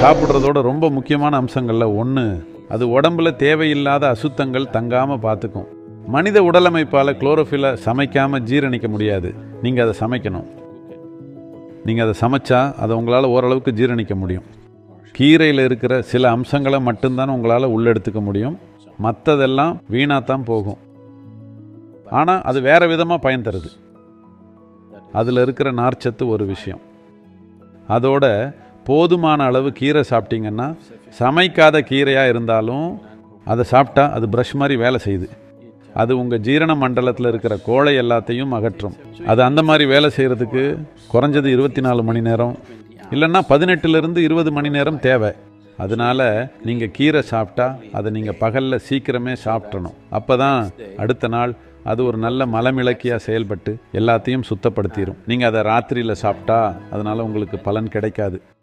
சாப்பிட்றதோட ரொம்ப முக்கியமான அம்சங்களில் ஒன்று, அது உடம்புல தேவையில்லாத அசுத்தங்கள் தங்காமல் பார்த்துக்கும். மனித உடலமைப்பால் குளோரோஃபில்லை சமைக்காமல் ஜீரணிக்க முடியாது. நீங்கள் அதை சமைக்கணும். நீங்கள் அதை சமைச்சா அதை உங்களால் ஓரளவுக்கு ஜீரணிக்க முடியும். கீரையில் இருக்கிற சில அம்சங்களை மட்டும்தான் உங்களால் உள்ளெடுத்துக்க முடியும். மற்றதெல்லாம் வீணாத்தான் போகும். ஆனால் அது வேறு விதமாக பயன் தருது. அதில் இருக்கிற நார்ச்சத்து ஒரு விஷயம். அதோட போதுமான அளவு கீரை சாப்பிட்டீங்கன்னா, சமைக்காத கீரையாக இருந்தாலும் அதை சாப்பிட்டா அது ப்ரஷ் மாதிரி வேலை செய்யுது. அது உங்கள் ஜீரண மண்டலத்தில் இருக்கிற கோழை எல்லாத்தையும் அகற்றும். அது அந்த மாதிரி வேலை செய்கிறதுக்கு குறைஞ்சது 24 மணி நேரம் இல்லைன்னா 18லிருந்து 20 மணி நேரம் தேவை. அதனால் நீங்கள் கீரை சாப்பிட்டா அதை நீங்கள் பகலில் சீக்கிரமே சாப்பிட்றணும். அப்போ தான் அடுத்த நாள் அது ஒரு நல்ல மலமிளக்கியாக செயல்பட்டு எல்லாத்தையும் சுத்தப்படுத்திடும். நீங்கள் அதை ராத்திரியில் சாப்பிட்டா அதனால் உங்களுக்கு பலன் கிடைக்காது.